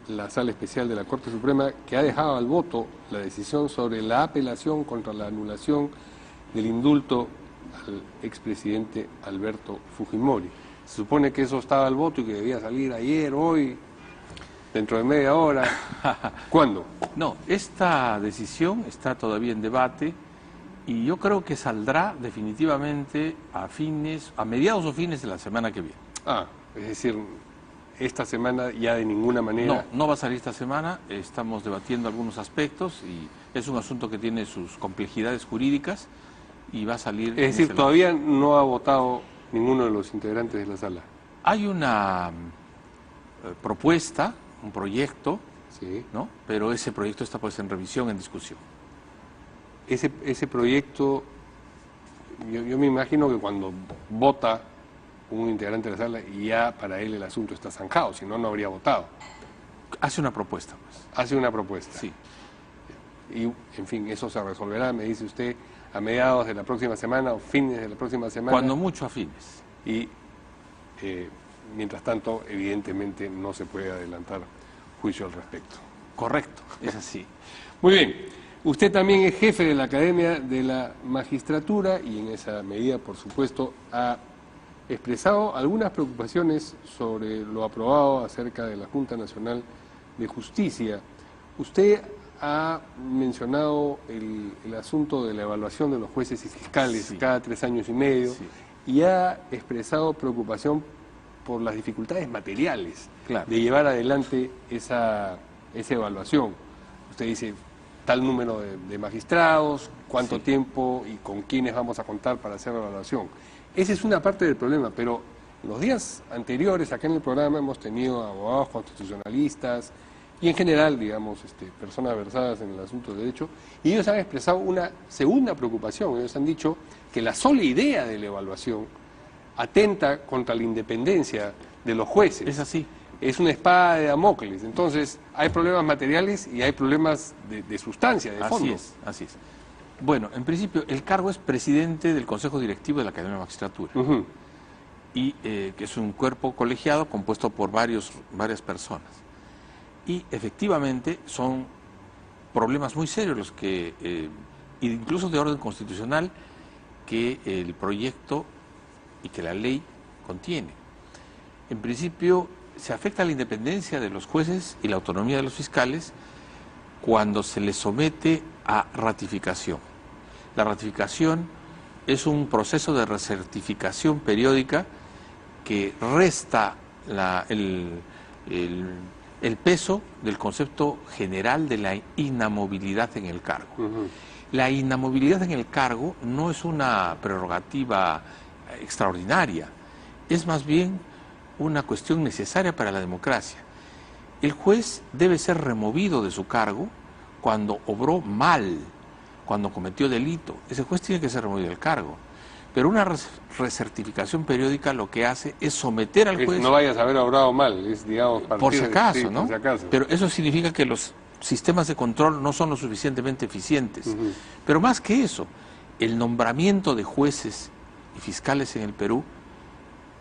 la Sala Especial de la Corte Suprema, que ha dejado al voto la decisión sobre la apelación contra la anulación del indulto al expresidente Alberto Fujimori. Se supone que eso estaba al voto y que debía salir ayer, hoy, dentro de media hora. ¿Cuándo? No, esta decisión está todavía en debate y yo creo que saldrá definitivamente a mediados o fines de la semana que viene. Es decir, esta semana ya de ninguna manera. No va a salir esta semana, estamos debatiendo algunos aspectos y es un asunto que tiene sus complejidades jurídicas y va a salir... Es decir, todavía no ha votado ninguno de los integrantes de la sala. Hay una propuesta, un proyecto, sí, ¿no? Pero ese proyecto está pues en revisión, en discusión. Ese proyecto, yo me imagino que cuando vota un integrante de la sala, y ya para él el asunto está zanjado, si no, no habría votado. Hace una propuesta, pues. Hace una propuesta. Sí. Y, en fin, eso se resolverá, me dice usted, a mediados de la próxima semana o fines de la próxima semana. Cuando mucho a fines. Y, mientras tanto, evidentemente no se puede adelantar juicio al respecto. Correcto, es así. Muy bien. Usted también es jefe de la Academia de la Magistratura y en esa medida, por supuesto, ha expresado algunas preocupaciones sobre lo aprobado acerca de la Junta Nacional de Justicia. Usted ha mencionado el asunto de la evaluación de los jueces y fiscales, sí, cada 3 años y medio, sí, y ha expresado preocupación por las dificultades materiales, claro, de llevar adelante esa evaluación. Usted dice, tal número de magistrados, cuánto, sí, tiempo y con quiénes vamos a contar para hacer la evaluación. Esa es una parte del problema, pero en los días anteriores acá en el programa hemos tenido abogados constitucionalistas y en general, digamos, personas versadas en el asunto de derecho, y ellos han expresado una segunda preocupación. Ellos han dicho que la sola idea de la evaluación atenta contra la independencia de los jueces. Es así. Es una espada de Damocles. Entonces, hay problemas materiales y hay problemas de sustancia, de fondo. Así es, así es. Bueno, en principio, el cargo es presidente del Consejo Directivo de la Academia de la Magistratura. Y que es un cuerpo colegiado compuesto por varias personas. Y efectivamente son problemas muy serios los que, incluso de orden constitucional, que el proyecto y que la ley contiene. En principio, se afecta la independencia de los jueces y la autonomía de los fiscales cuando se les somete a ratificación. La ratificación es un proceso de recertificación periódica que resta el peso del concepto general de la inamovilidad en el cargo. La inamovilidad en el cargo no es una prerrogativa extraordinaria, es más bien una cuestión necesaria para la democracia. El juez debe ser removido de su cargo cuando obró mal, cuando cometió delito. Ese juez tiene que ser removido del cargo. Pero una recertificación periódica lo que hace es someter al juez... No vayas a haber obrado mal, es, digamos, por si acaso, sí, ¿no? Por si acaso. Pero eso significa que los sistemas de control no son lo suficientemente eficientes. Pero más que eso, el nombramiento de jueces y fiscales en el Perú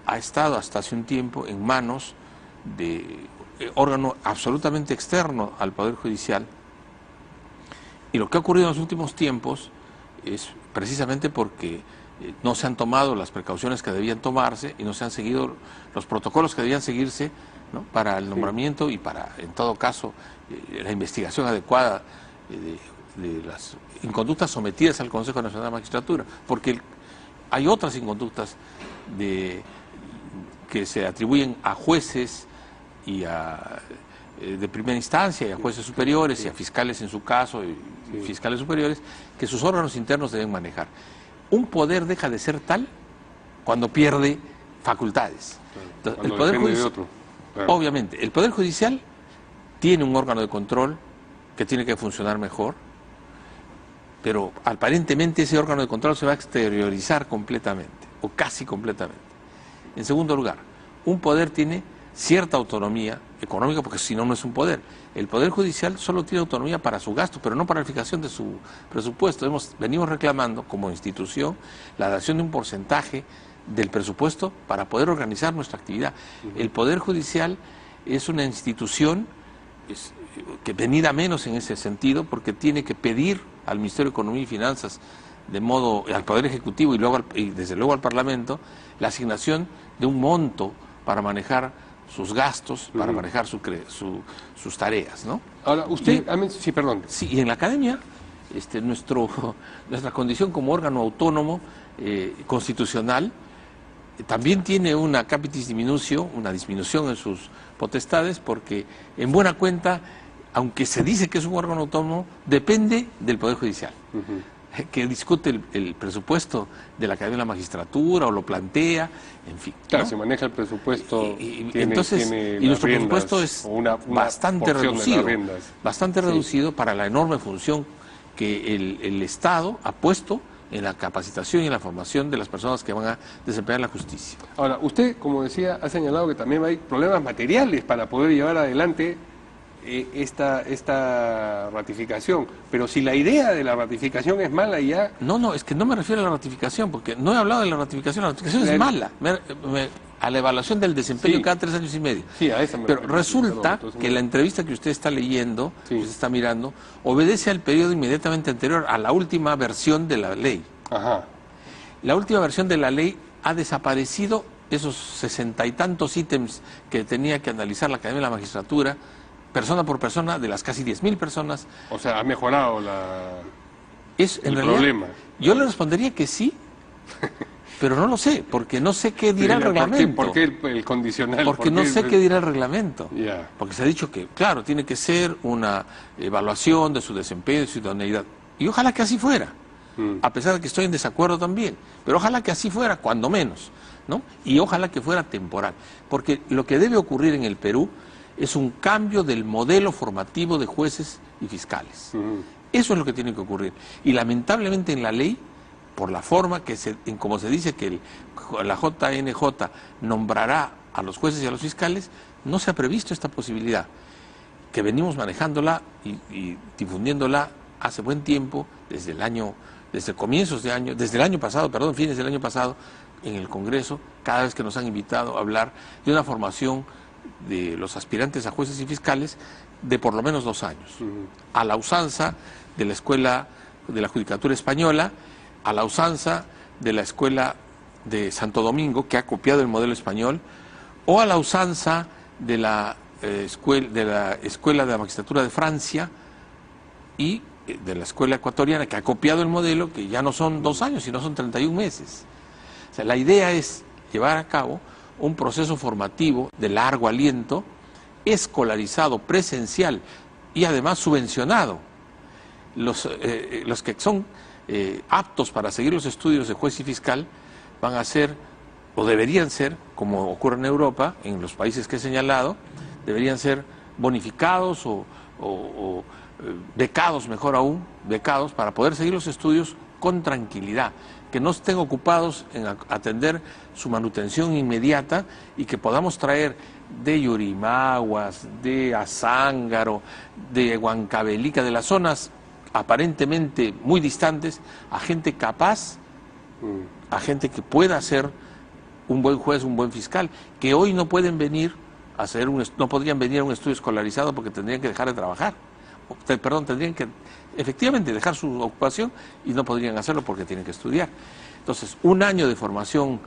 ha estado hasta hace un tiempo en manos de órgano absolutamente externo al Poder Judicial. Y lo que ha ocurrido en los últimos tiempos es precisamente porque no se han tomado las precauciones que debían tomarse y no se han seguido los protocolos que debían seguirse, ¿no?, para el nombramiento y para, en todo caso, la investigación adecuada de las inconductas sometidas al Consejo Nacional de la Magistratura, porque hay otras inconductas que se atribuyen a jueces y de primera instancia y a jueces superiores y a fiscales en su caso y fiscales superiores, que sus órganos internos deben manejar. Un poder deja de ser tal cuando pierde facultades. Entonces, el Poder Judicial, obviamente, el Poder Judicial tiene un órgano de control que tiene que funcionar mejor, pero aparentemente ese órgano de control se va a exteriorizar completamente, o casi completamente. En segundo lugar, un poder tiene cierta autonomía económica, porque si no, no es un poder. El Poder Judicial solo tiene autonomía para su gasto, pero no para la fijación de su presupuesto. Venimos reclamando como institución la dación de un porcentaje del presupuesto para poder organizar nuestra actividad. El Poder Judicial es una institución que venir a menos en ese sentido, porque tiene que pedir al Ministerio de Economía y Finanzas, de modo al Poder Ejecutivo y desde luego al Parlamento, la asignación de un monto para manejar sus gastos, para manejar sus tareas, ¿no? Ahora, usted... sí, perdón. Sí, y en la academia, nuestra condición como órgano autónomo constitucional, también tiene una capitis diminutio, una disminución en sus potestades, porque en buena cuenta, aunque se dice que es un órgano autónomo, depende del Poder Judicial, que discute el presupuesto de la Academia de la Magistratura o lo plantea, en fin. Claro, ¿no? se maneja el presupuesto, y nuestro presupuesto es bastante reducido para la enorme función que el Estado ha puesto en la capacitación y en la formación de las personas que van a desempeñar la justicia. Ahora, usted, como decía, ha señalado que también hay problemas materiales para poder llevar adelante esta ratificación, pero si la idea de la ratificación es mala ya... No, es que no me refiero a la ratificación, porque no he hablado de la ratificación es mala, a la evaluación del desempeño cada 3 años y medio. Sí, a esa me pero refiero, resulta que la entrevista que usted está leyendo, que usted está mirando, obedece al periodo inmediatamente anterior a la última versión de la ley. Ajá. La última versión de la ley ha desaparecido esos 60 y tantos ítems que tenía que analizar la Academia de la Magistratura, persona por persona, de las casi 10.000 personas. O sea, ha mejorado el problema. Yo le respondería que sí, pero no lo sé, porque no sé qué dirá el reglamento. ¿Por qué el condicional? Porque no sé qué dirá el reglamento. Yeah. Porque se ha dicho que, claro, tiene que ser una evaluación de su desempeño y su idoneidad. Y ojalá que así fuera, a pesar de que estoy en desacuerdo también. Pero ojalá que así fuera, cuando menos, ¿no? Y ojalá que fuera temporal. Porque lo que debe ocurrir en el Perú es un cambio del modelo formativo de jueces y fiscales. Eso es lo que tiene que ocurrir. Y lamentablemente en la ley, por la forma como se dice que la JNJ nombrará a los jueces y a los fiscales, no se ha previsto esta posibilidad, que venimos manejándola y difundiéndola hace buen tiempo, desde el año pasado, fines del año pasado, en el Congreso, cada vez que nos han invitado a hablar de una formación de los aspirantes a jueces y fiscales de por lo menos 2 años, a la usanza de la Escuela de la Judicatura Española, a la usanza de la Escuela de Santo Domingo, que ha copiado el modelo español, o a la usanza de la Escuela de la Magistratura de Francia y de la Escuela Ecuatoriana, que ha copiado el modelo, que ya no son 2 años, sino son 31 meses. O sea, la idea es llevar a cabo un proceso formativo de largo aliento, escolarizado, presencial y además subvencionado. Los que son aptos para seguir los estudios de juez y fiscal van a ser, o deberían ser, como ocurre en Europa, en los países que he señalado, deberían ser bonificados o becados, mejor aún, becados para poder seguir los estudios con tranquilidad, que no estén ocupados en atender su manutención inmediata y que podamos traer de Yurimaguas, de Azángaro, de Huancavelica, de las zonas aparentemente muy distantes, a gente capaz, a gente que pueda ser un buen juez, un buen fiscal, que hoy no pueden venir a hacer no podrían venir a un estudio escolarizado porque tendrían que dejar de trabajar. Tendrían que efectivamente dejar su ocupación y no podrían hacerlo porque tienen que estudiar. Entonces, 1 año de formación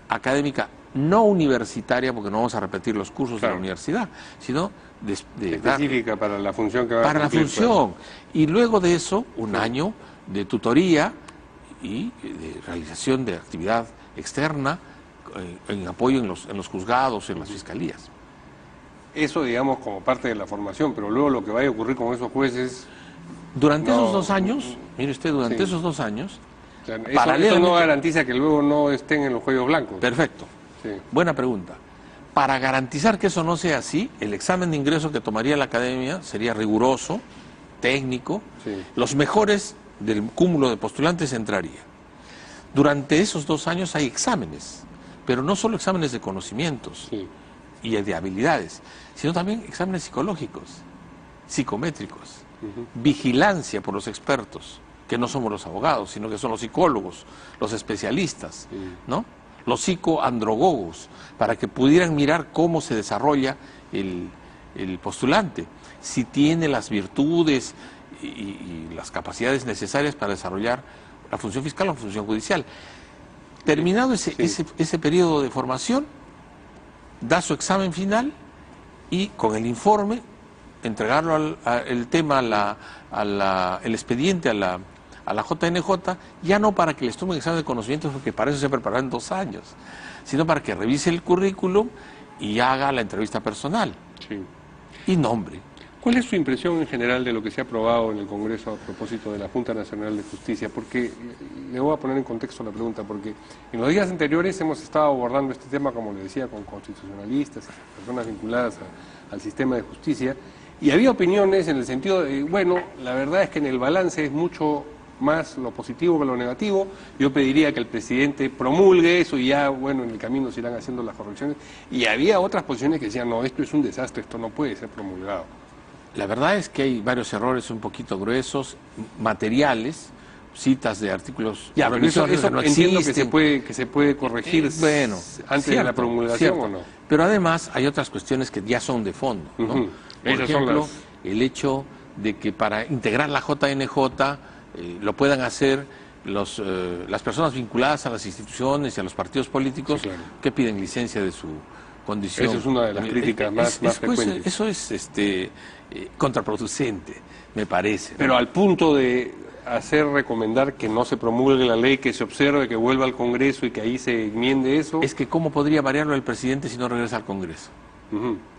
académica no universitaria, porque no vamos a repetir los cursos de la universidad, sino específica para la función que va a cumplir. Para la función. Y luego de eso, 1 año de tutoría y de realización de actividad externa en apoyo en los juzgados, en las fiscalías. Eso, digamos, como parte de la formación, pero luego lo que vaya a ocurrir con esos jueces... Durante esos 2 años, mire usted, durante esos 2 años... O sea, eso no garantiza que luego no estén en los cuellos blancos. Perfecto. Sí. Buena pregunta. Para garantizar que eso no sea así, el examen de ingreso que tomaría la academia sería riguroso, técnico. Sí. Los mejores del cúmulo de postulantes entrarían. Durante esos 2 años hay exámenes, pero no solo exámenes de conocimientos y de habilidades, sino también exámenes psicológicos, psicométricos, vigilancia por los expertos, que no somos los abogados, sino que son los psicólogos, los especialistas, ¿no? Los psicoandrogogos, para que pudieran mirar cómo se desarrolla el postulante, si tiene las virtudes y las capacidades necesarias para desarrollar la función fiscal o la función judicial. Terminado ese periodo de formación, da su examen final y con el informe entregarlo el tema, el expediente a la JNJ, ya no para que les tome un examen de conocimientos, porque para eso se prepararon 2 años, sino para que revise el currículum y haga la entrevista personal. Sí. Y nombre. ¿Cuál es su impresión en general de lo que se ha aprobado en el Congreso a propósito de la Junta Nacional de Justicia? Porque le voy a poner en contexto la pregunta, porque en los días anteriores hemos estado abordando este tema, como le decía, con constitucionalistas, personas vinculadas al sistema de justicia, y había opiniones en el sentido de, bueno, la verdad es que en el balance es mucho más lo positivo que lo negativo. Yo pediría que el presidente promulgue eso y ya, bueno, en el camino se irán haciendo las correcciones. Y había otras posiciones que decían, no, esto es un desastre, esto no puede ser promulgado. La verdad es que hay varios errores un poquito gruesos, materiales, citas de artículos. Ya, pero eso no entiendo que se puede corregir bueno, antes de la promulgación, ¿o no? Pero además hay otras cuestiones que ya son de fondo, ¿no? Por ejemplo, el hecho de que para integrar la JNJ lo puedan hacer las personas vinculadas a las instituciones y a los partidos políticos, sí, claro, que piden licencia de su condición. Esa es una de las críticas más frecuentes. Eso es contraproducente, me parece, ¿no? Pero al punto de recomendar que no se promulgue la ley, que se observe, que vuelva al Congreso y que ahí se enmiende eso. Es que ¿cómo podría variarlo el presidente si no regresa al Congreso?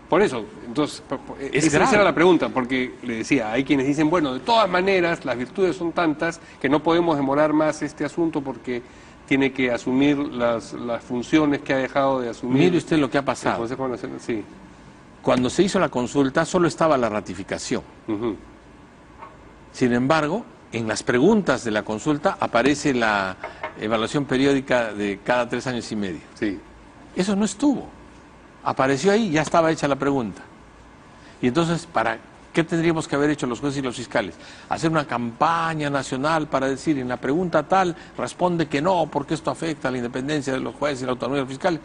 Por eso, entonces, esa era la pregunta, porque le decía, hay quienes dicen, bueno, de todas maneras, las virtudes son tantas que no podemos demorar más este asunto porque tiene que asumir las funciones que ha dejado de asumir. Mire usted lo que ha pasado. El Consejo Nacional, sí. Cuando se hizo la consulta solo estaba la ratificación. Sin embargo, en las preguntas de la consulta aparece la evaluación periódica de cada 3 años y medio. Sí. Eso no estuvo. Apareció ahí, ya estaba hecha la pregunta. Y entonces, ¿para qué tendríamos que haber hecho los jueces y los fiscales? Hacer una campaña nacional para decir, en la pregunta tal, responde que no, porque esto afecta a la independencia de los jueces y la autonomía de los fiscales.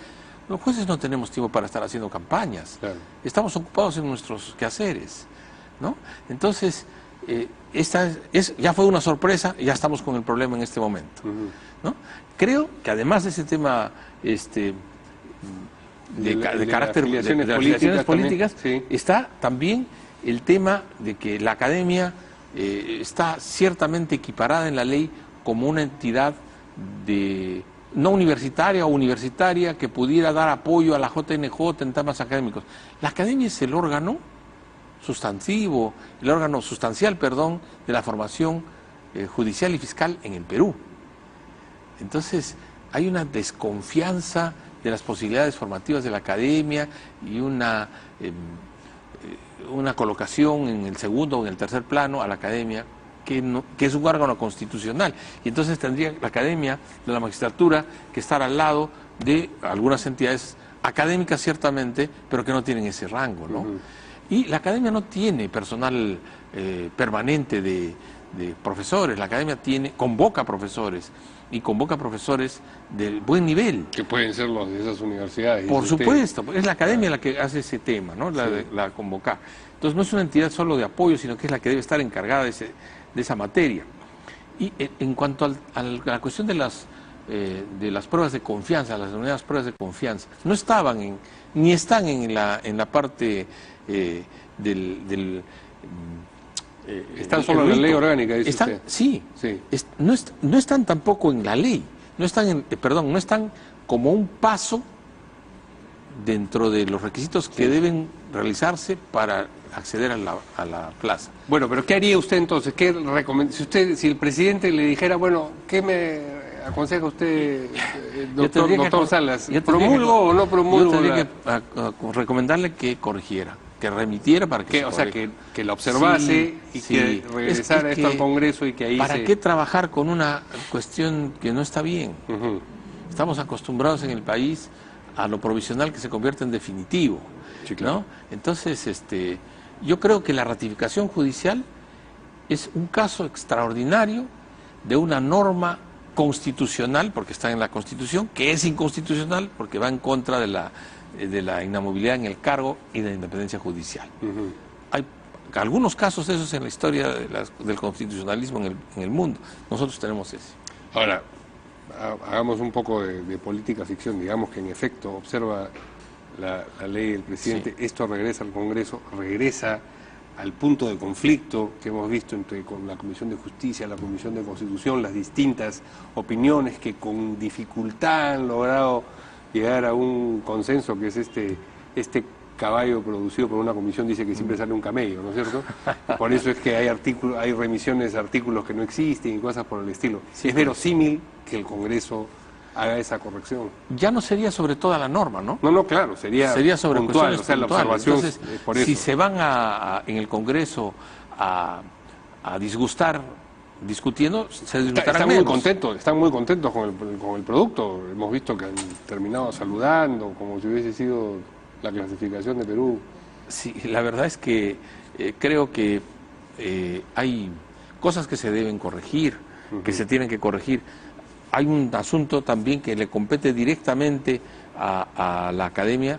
Los jueces no tenemos tiempo para estar haciendo campañas. Claro. Estamos ocupados en nuestros quehaceres, ¿no? Entonces, ya fue una sorpresa y ya estamos con el problema en este momento, ¿no? Creo que además de ese tema de carácter de afiliaciones políticas, sí, está también el tema de que la academia está ciertamente equiparada en la ley como una entidad no universitaria o universitaria que pudiera dar apoyo a la JNJ en temas académicos. La academia es el órgano sustancial, de la formación judicial y fiscal en el Perú. Entonces, hay una desconfianza de las posibilidades formativas de la academia y una colocación en el segundo o en el tercer plano a la academia que es un órgano constitucional. Y entonces tendría la academia de la magistratura que estar al lado de algunas entidades académicas ciertamente, pero que no tienen ese rango, ¿no? Y la academia no tiene personal permanente de profesores, la academia convoca profesores, y convoca profesores de buen nivel. Que pueden ser los de esas universidades. Por supuesto, es la academia la que hace ese tema, ¿no? La convoca. Entonces no es una entidad solo de apoyo, sino que es la que debe estar encargada de esa materia. Y en cuanto a la cuestión de las pruebas de confianza, las denominadas pruebas de confianza, no estaban ni están en la parte están solo en la ley orgánica, dice usted. Sí, no están tampoco en la ley, no están como un paso dentro de los requisitos que deben realizarse para acceder a la plaza. Bueno, pero ¿qué haría usted entonces? Si el presidente le dijera, bueno, ¿qué me aconseja usted, doctor Salas? ¿Promulgo o no promulgo? Yo tendría que recomendarle que corrigiera, que remitiera para que o sea, que la observase que regresara esto al Congreso y que ahí ¿para qué trabajar con una cuestión que no está bien? Estamos acostumbrados en el país a lo provisional que se convierte en definitivo, sí, claro, ¿no? Entonces, yo creo que la ratificación judicial es un caso extraordinario de una norma constitucional, porque está en la Constitución, que es inconstitucional porque va en contra de de la inamovilidad en el cargo y de la independencia judicial. Hay algunos casos de esos en la historia del constitucionalismo en el mundo. Nosotros tenemos ese. Ahora, hagamos un poco de política ficción. Digamos que en efecto observa la ley del presidente, sí. Esto regresa al Congreso, regresa al punto de conflicto que hemos visto con la Comisión de Justicia, la Comisión de Constitución, las distintas opiniones que con dificultad han logrado llegar a un consenso, que es este caballo producido por una comisión, dice que siempre sale un camello, ¿no es cierto? Por eso es que hay remisiones de artículos que no existen y cosas por el estilo. Sí, es verosímil que el Congreso haga esa corrección. Ya no sería sobre toda la norma, ¿no? No, claro, sería sobre puntual, cuestiones o sea, puntuales. La observación. Entonces, por eso. Si se van en el Congreso a disgustar discutiendo, se disgustarán menos. Están muy contentos con el producto. Hemos visto que han terminado saludando, como si hubiese sido la clasificación de Perú. Sí, la verdad es que creo que hay cosas que se deben corregir, que se tienen que corregir. Hay un asunto también que le compete directamente a la academia,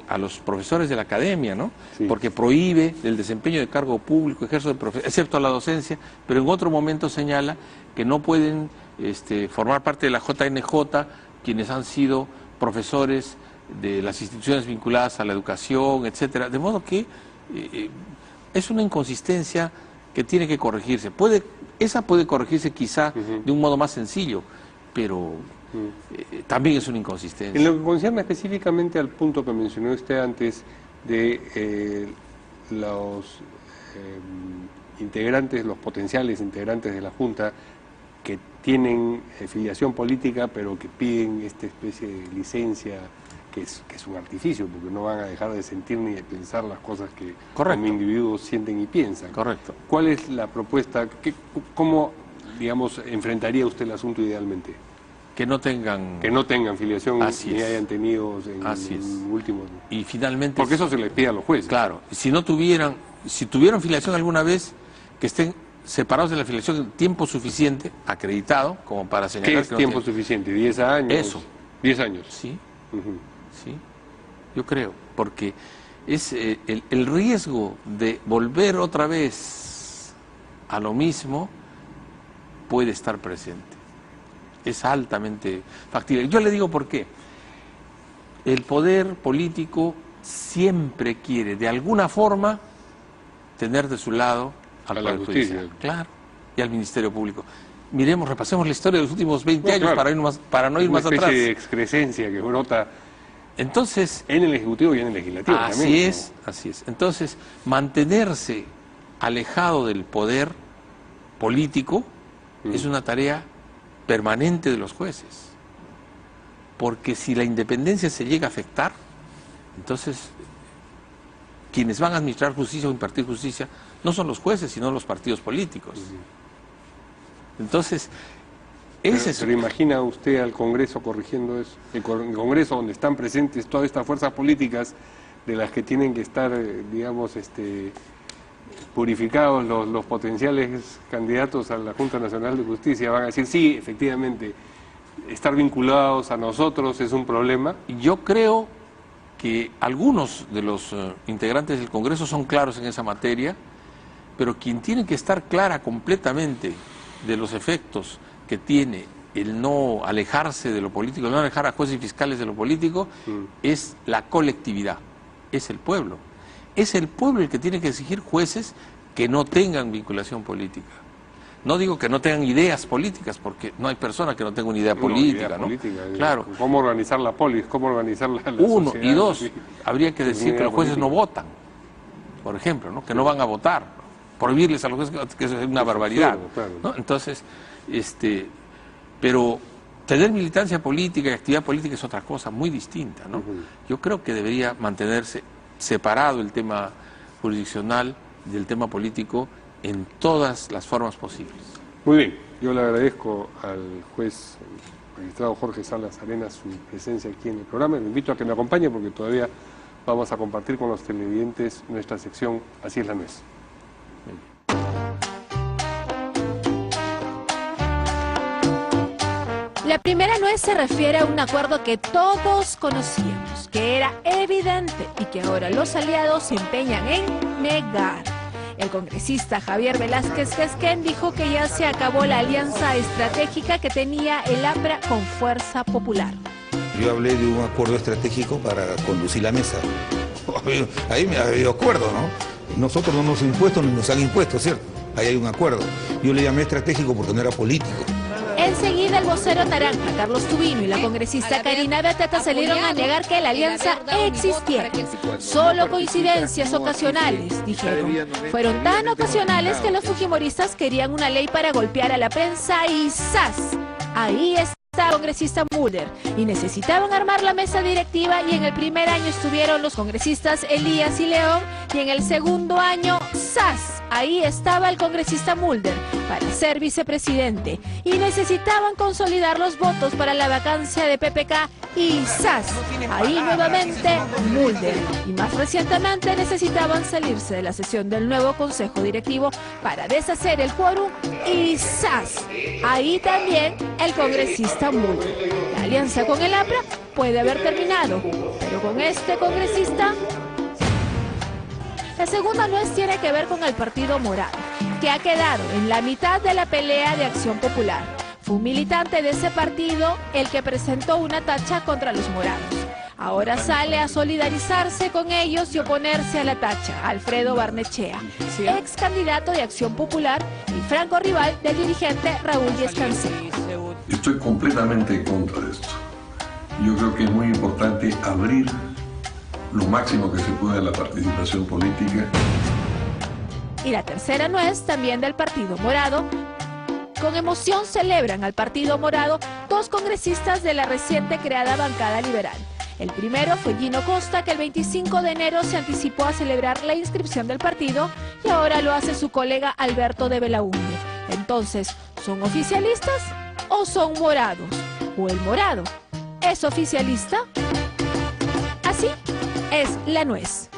a los profesores de la academia, ¿no? Sí. Porque prohíbe el desempeño de cargo público, excepto a la docencia, pero en otro momento señala que no pueden formar parte de la JNJ quienes han sido profesores de las instituciones vinculadas a la educación, etcétera. De modo que es una inconsistencia que tiene que corregirse. Esa puede corregirse quizá de un modo más sencillo, pero también es una inconsistencia. En lo que concierne específicamente al punto que mencionó usted antes de los integrantes, los potenciales integrantes de la Junta que tienen filiación política pero que piden esta especie de licencia que es un artificio, porque no van a dejar de sentir ni de pensar las cosas que como individuos sienten y piensan. Correcto. ¿Cuál es la propuesta? ¿Cómo, digamos, enfrentaría usted el asunto idealmente? Que no tengan filiación ni hayan tenido en últimos. Y finalmente, porque eso se les pide a los jueces. Claro, si tuvieron filiación alguna vez, que estén separados de la filiación en tiempo suficiente, acreditado, como para señalar. ¿Qué es tiempo suficiente? ¿10 años? Eso. 10 años. Sí. Sí, yo creo, porque es el riesgo de volver otra vez a lo mismo puede estar presente. Es altamente factible. Yo le digo por qué. El poder político siempre quiere, de alguna forma, tener de su lado al Poder Judicial. Claro, y al Ministerio Público. Repasemos la historia de los últimos 20 años claro. para no ir más atrás. Una especie de excrescencia que brota. Entonces, en el Ejecutivo y en el Legislativo también. Así es. Entonces, mantenerse alejado del poder político es una tarea permanente de los jueces. Porque si la independencia se llega a afectar, entonces quienes van a administrar justicia o impartir justicia no son los jueces, sino los partidos políticos. Entonces, pero imagina usted al Congreso corrigiendo eso, el Congreso donde están presentes todas estas fuerzas políticas de las que tienen que estar, digamos, purificados los potenciales candidatos a la Junta Nacional de Justicia, van a decir, sí, efectivamente, estar vinculados a nosotros es un problema. Yo creo que algunos de los integrantes del Congreso son claros en esa materia, pero quien tiene que estar clara completamente de los efectos que tiene el no alejarse de lo político, el no alejar a jueces y fiscales de lo político, es la colectividad, es el pueblo. Es el pueblo el que tiene que exigir jueces que no tengan vinculación política. No digo que no tengan ideas políticas, porque no hay persona que no tenga una idea política, ¿no? Claro. ¿Cómo organizar la polis? ¿Cómo organizar la Uno, sociedad? y dos, habría que decir que los jueces no votan, por ejemplo, ¿no? Que no van a votar. Prohibirles a los jueces, que eso es una barbaridad, ¿no? Entonces, pero tener militancia política y actividad política es otra cosa muy distinta, ¿no? Yo creo que debería mantenerse separado el tema jurisdiccional del tema político en todas las formas posibles. Muy bien, yo le agradezco al juez magistrado Jorge Salas Arenas su presencia aquí en el programa. Le invito a que me acompañe porque todavía vamos a compartir con los televidentes nuestra sección Así es la nuez. La La primera nuez se refiere a un acuerdo que todos conocíamos, que era evidente y que ahora los aliados se empeñan en negar. El congresista Javier Velázquez Quesquén dijo que ya se acabó la alianza estratégica que tenía el APRA con Fuerza Popular. Yo hablé de un acuerdo estratégico para conducir la mesa. Ahí me ha habido acuerdo, ¿no? Nosotros no nos han impuesto ni nos han impuesto, ¿cierto? Ahí hay un acuerdo. Yo le llamé estratégico porque no era político. Enseguida el vocero naranja, Carlos Tubino, y la congresista Karina Beteta salieron a negar que la alianza existiera. Solo coincidencias ocasionales, dijeron. Fueron tan ocasionales que los fujimoristas querían una ley para golpear a la prensa y ¡zas! Ahí está el congresista Mulder. Y necesitaban armar la mesa directiva y en el primer año estuvieron los congresistas Elías y León y en el segundo año ¡zas! Ahí estaba el congresista Mulder para ser vicepresidente y necesitaban consolidar los votos para la vacancia de PPK y ¡zas! Ahí nuevamente Mulder. Y más recientemente necesitaban salirse de la sesión del nuevo consejo directivo para deshacer el quórum y ¡zas! Ahí también el congresista Mulder. La alianza con el APRA puede haber terminado, pero con este congresista... La segunda nuez tiene que ver con el Partido Morado, que ha quedado en la mitad de la pelea de Acción Popular. Fue un militante de ese partido el que presentó una tacha contra los morados. Ahora sale a solidarizarse con ellos y oponerse a la tacha, Alfredo Barnechea, ex candidato de Acción Popular y franco rival del dirigente Raúl Díez Canseco. Estoy completamente en contra de esto. Yo creo que es muy importante abrir lo máximo que se pueda la participación política. Y la tercera nuez, también del Partido Morado. Con emoción celebran al Partido Morado dos congresistas de la reciente creada bancada liberal. El primero fue Gino Costa, que el 25 de enero se anticipó a celebrar la inscripción del partido y ahora lo hace su colega Alberto de Belaúnde. Entonces, ¿son oficialistas o son morados? ¿O el morado es oficialista? Así es la nuez.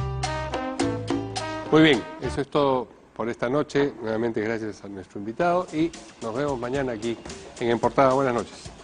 Muy bien, eso es todo por esta noche. Nuevamente gracias a nuestro invitado y nos vemos mañana aquí en Portada. Buenas noches.